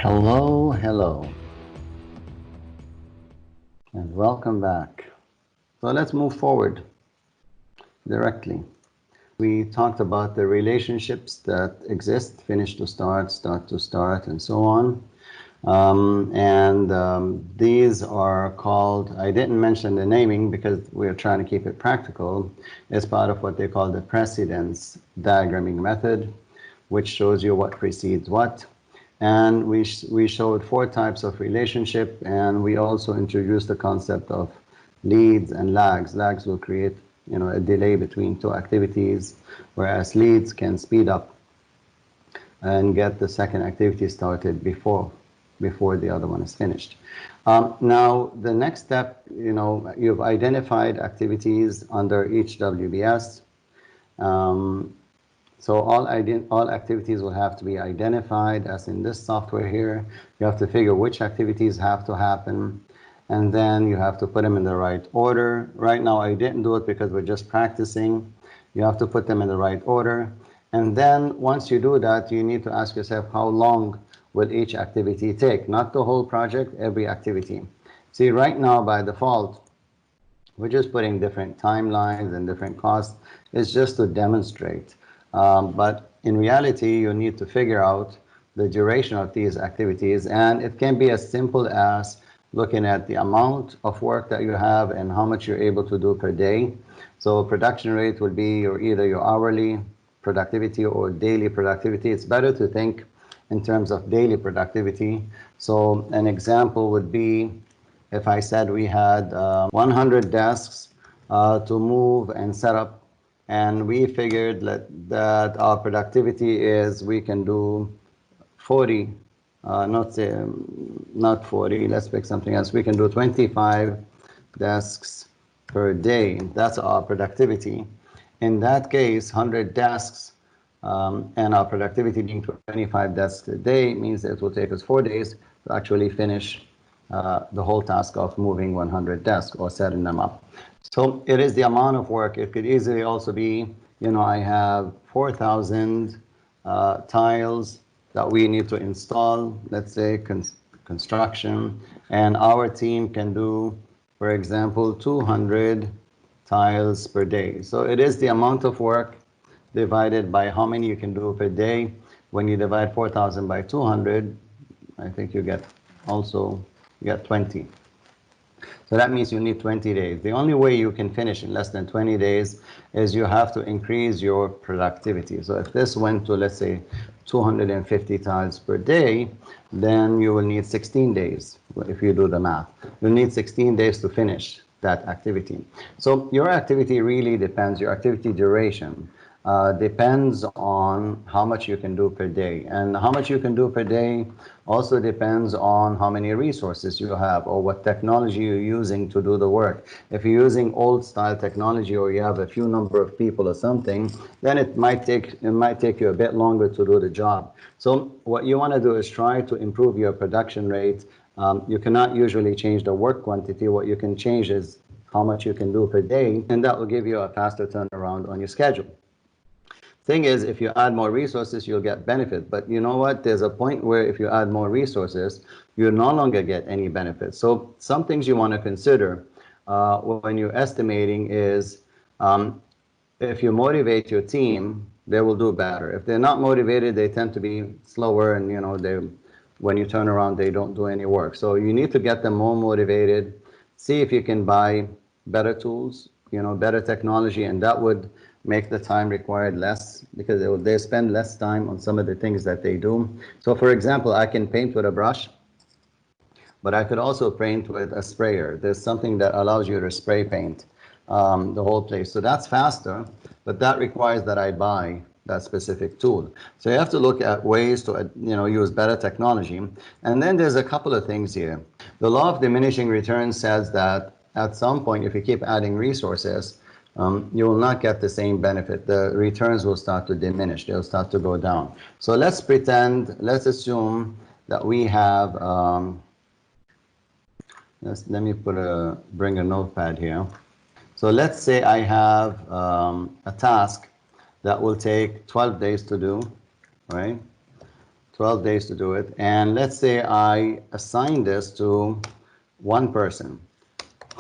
Hello, hello, and welcome back. So let's move forward directly. We talked about the relationships that exist, finish to start to start, and so on. These are called, I didn't mention the naming because we're trying to keep it practical, as part of what they call the precedence diagramming method, which shows you what precedes what. And we showed 4 types of relationship, and we also introduced the concept of leads and lags. Lags will create, a delay between 2 activities, whereas leads can speed up and get the second activity started before the other one is finished. Now, the next step, you've identified activities under each WBS. So all activities will have to be identified, as in this software here. You have to figure which activities have to happen, and then you have to put them in the right order. Right now, I didn't do it because we're just practicing. You have to put them in the right order. And then once you do that, you need to ask yourself, how long will each activity take? Not the whole project, every activity. See, right now, by default, we're just putting different timelines and different costs. It's just to demonstrate. But in reality, you need to figure out the duration of these activities, and it can be as simple as looking at the amount of work that you have and how much you're able to do per day. So production rate will be either your hourly productivity or daily productivity. It's better to think in terms of daily productivity. So an example would be if I said we had 100 desks to move and set up, and we figured that our productivity is we can do 40, not 40, let's pick something else. We can do 25 desks per day. That's our productivity. In that case, 100 desks and our productivity being 25 desks a day means that it will take us 4 days to actually finish the whole task of moving 100 desks or setting them up. So it is the amount of work. It could easily also be, I have 4,000 tiles that we need to install, let's say construction, and our team can do, for example, 200 tiles per day. So it is the amount of work divided by how many you can do per day. When you divide 4,000 by 200, I think you get 20. So that means you need 20 days. The only way you can finish in less than 20 days is you have to increase your productivity. So if this went to, let's say, 250 tiles per day, then you will need 16 days. If you do the math, you'll need 16 days to finish that activity. So your activity really depends, your activity duration depends on how much you can do per day. And how much you can do per day also depends on how many resources you have or what technology you're using to do the work. If you're using old style technology or you have a few number of people or something, then it might take you a bit longer to do the job. So what you want to do is try to improve your production rate. You cannot usually change the work quantity. What you can change is how much you can do per day, and that will give you a faster turnaround on your schedule. Thing is, if you add more resources, you'll get benefit. But you know what? There's a point where if you add more resources, you no longer get any benefit. So some things you want to consider when you're estimating is if you motivate your team, they will do better. If they're not motivated, they tend to be slower, and when you turn around, they don't do any work. So you need to get them more motivated. See if you can buy better tools, better technology, and that would make the time required less because they spend less time on some of the things that they do. So for example, I can paint with a brush, but I could also paint with a sprayer. There's something that allows you to spray paint the whole place. So that's faster, but that requires that I buy that specific tool. So you have to look at ways to use better technology. And then there's a couple of things here. The law of diminishing returns says that at some point, if you keep adding resources, you will not get the same benefit. The returns will start to diminish. They'll start to go down. So let's assume that we have, let me bring a notepad here. So let's say I have a task that will take 12 days to do, right? 12 days to do it. And let's say I assign this to one person.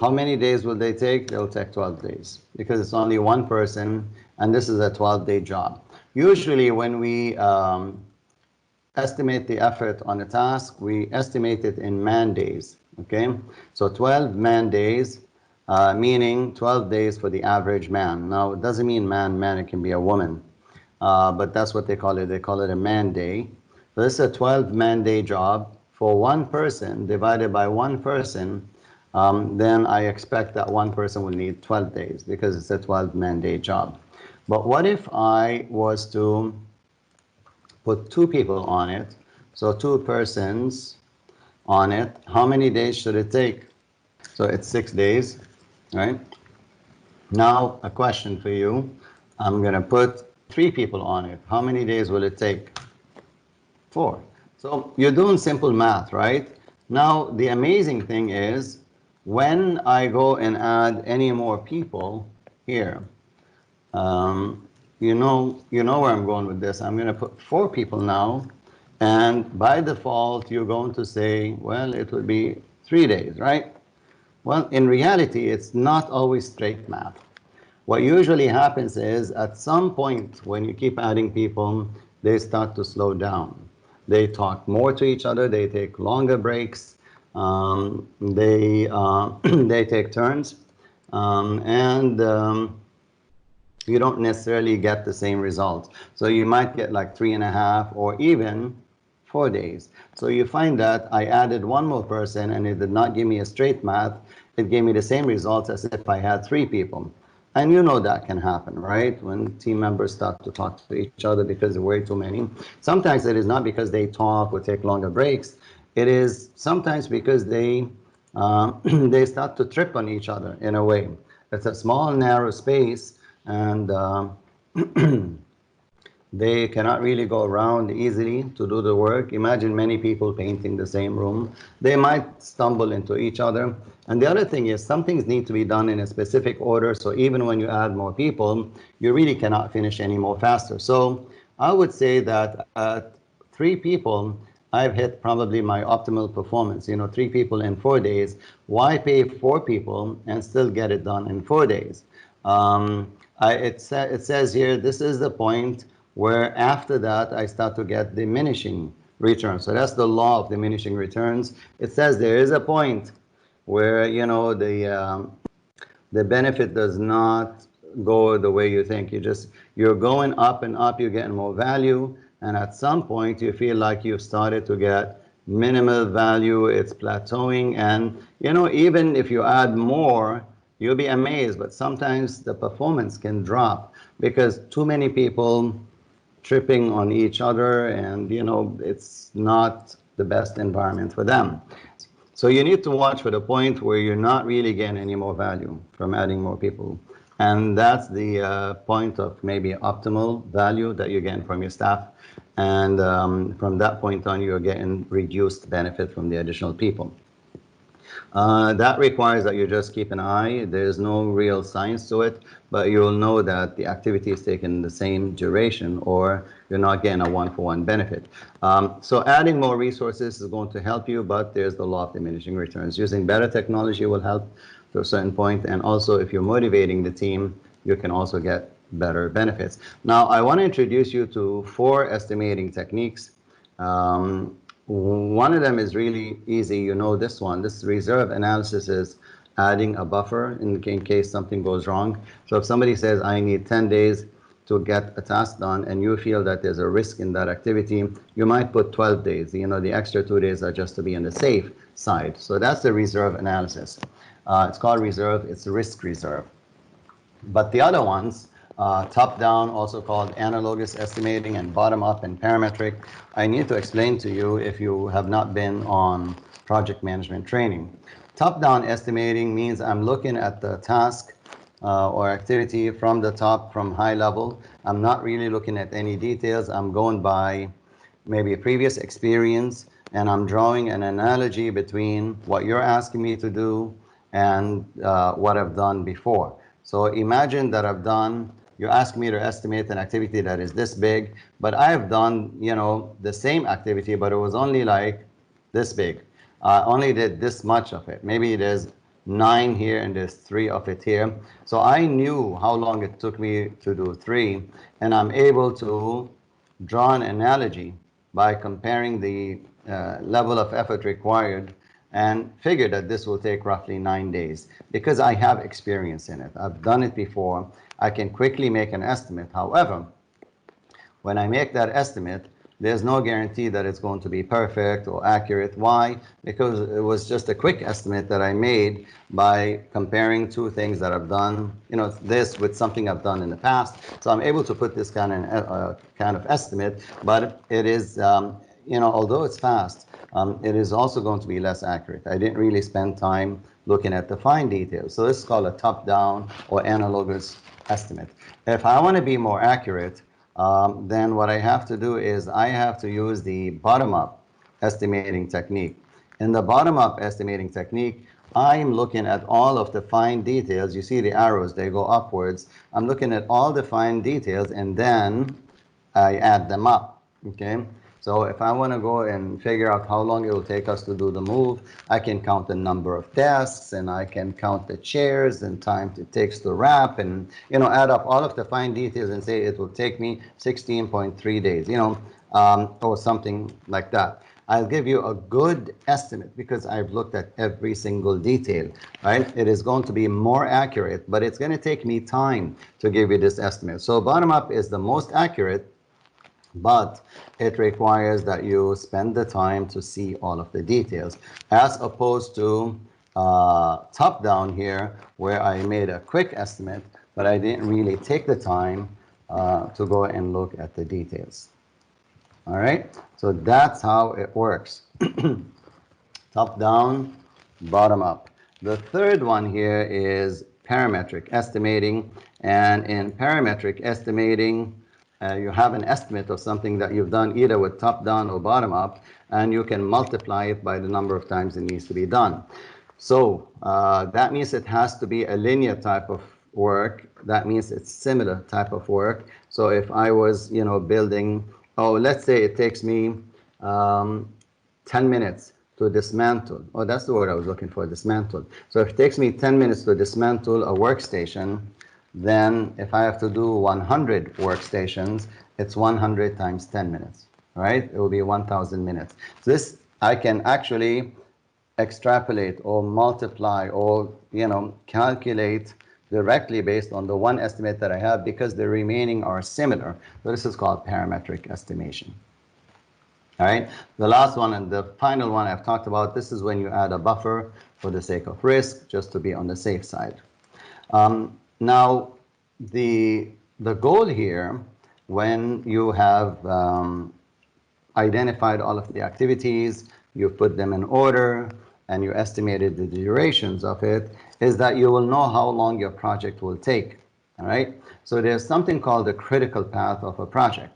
How many days will they take? They'll take 12 days because it's only one person and this is a 12-day job. Usually when we estimate the effort on a task, we estimate it in man days, okay? So 12 man days, meaning 12 days for the average man. Now, it doesn't mean man, it can be a woman, but that's what they call it. They call it a man day. So this is a 12 man day job for one person divided by one person. Then I expect that one person will need 12 days because it's a 12 man day job. But what if I was to put two people on it? So two persons on it. How many days should it take? So it's 6 days, right? Now a question for you. I'm going to put three people on it. How many days will it take? 4. So you're doing simple math, right? Now the amazing thing is when I go and add any more people here, you know where I'm going with this. I'm going to put 4 people now, and by default, you're going to say, well, it would be 3 days, right? Well, in reality, it's not always straight math. What usually happens is at some point when you keep adding people, they start to slow down. They talk more to each other. They take longer breaks. They take turns, and you don't necessarily get the same results. So you might get like 3.5 or even 4 days. So you find that I added one more person and it did not give me a straight math. It gave me the same results as if I had 3 people. And you know that can happen, right? When team members start to talk to each other because there are way too many. Sometimes it is not because they talk or take longer breaks. It is sometimes because they they start to trip on each other in a way. It's a small, narrow space, and they cannot really go around easily to do the work. Imagine many people painting the same room. They might stumble into each other. And the other thing is some things need to be done in a specific order. So even when you add more people, you really cannot finish any more faster. So I would say that at 3 people, I've hit probably my optimal performance. 3 people in 4 days. Why pay 4 people and still get it done in 4 days? It says here, this is the point where after that I start to get diminishing returns. So that's the law of diminishing returns. It says there is a point where the benefit does not go the way you think. You're going up and up, you're getting more value, and at some point you feel like you've started to get minimal value, it's plateauing, and even if you add more, you'll be amazed, but sometimes the performance can drop because too many people tripping on each other, and it's not the best environment for them. So you need to watch for the point where you're not really getting any more value from adding more people, and that's the point of maybe optimal value that you're getting from your staff, and from that point on you're getting reduced benefit from the additional people. That requires that you just keep an eye. There's no real science to it, but you'll know that the activity is taking the same duration or you're not getting a one-for-one benefit. So adding more resources is going to help you, but there's the law of diminishing returns. Using better technology will help to a certain point, and also if you're motivating the team, you can also get better benefits. Now, I want to introduce you to 4 estimating techniques. One of them is really easy. This one. This reserve analysis is adding a buffer in case something goes wrong. So if somebody says, I need 10 days to get a task done, and you feel that there's a risk in that activity, you might put 12 days. The extra 2 days are just to be on the safe side. So that's the reserve analysis. It's called reserve. It's risk reserve. But the other ones, top-down, also called analogous estimating, and bottom-up and parametric, I need to explain to you if you have not been on project management training. Top-down estimating means I'm looking at the task or activity from the top, from high level. I'm not really looking at any details. I'm going by maybe previous experience, and I'm drawing an analogy between what you're asking me to do and what I've done before. So imagine that I've done you ask me to estimate an activity that is this big, but I have done, you know, the same activity, but it was only like this big. I only did this much of it. Maybe there's 9 here and there's 3 of it here. So I knew how long it took me to do 3, and I'm able to draw an analogy by comparing the level of effort required and figure that this will take roughly 9 days because I have experience in it. I've done it before. I can quickly make an estimate. However, when I make that estimate, there's no guarantee that it's going to be perfect or accurate. Why? Because it was just a quick estimate that I made by comparing 2 things that I've done, you know, this with something I've done in the past. So I'm able to put this kind of estimate, but it is, you know, although it's fast, it is also going to be less accurate. I didn't really spend time looking at the fine details. So this is called a top-down or analogous estimate. If I want to be more accurate, then what I have to do is I have to use the bottom-up estimating technique. In the bottom-up estimating technique, I'm looking at all of the fine details. You see the arrows, they go upwards. I'm looking at all the fine details and then I add them up, okay? So if I want to go and figure out how long it will take us to do the move, I can count the number of desks and I can count the chairs and time it takes to wrap and, you know, add up all of the fine details and say it will take me 16.3 days, you know, or something like that. I'll give you a good estimate because I've looked at every single detail, right? It is going to be more accurate, but it's going to take me time to give you this estimate. So bottom up is the most accurate, but it requires that you spend the time to see all of the details, as opposed to top down here, where I made a quick estimate, but I didn't really take the time to go and look at the details. All right, so that's how it works. Top down, bottom up. The third one here is parametric estimating, and in parametric estimating, you have an estimate of something that you've done either with top down or bottom up, and you can multiply it by the number of times it needs to be done. So that means it has to be a linear type of work. That means it's similar type of work. So if I was, you know, building, oh, let's say it takes me 10 minutes to dismantle. Oh, that's the word I was looking for, dismantle. So if it takes me 10 minutes to dismantle a workstation, then if I have to do 100 workstations, it's 100 times 10 minutes, right? It will be 1,000 minutes. So this, I can actually extrapolate or multiply or, you know, calculate directly based on the one estimate that I have because the remaining are similar. So this is called parametric estimation. All right, the last one and the final one I've talked about, this is when you add a buffer for the sake of risk, just to be on the safe side. Now, the goal here, when you have identified all of the activities, you put them in order, and you estimated the durations of it, is that you will know how long your project will take. All right, so there's something called the critical path of a project.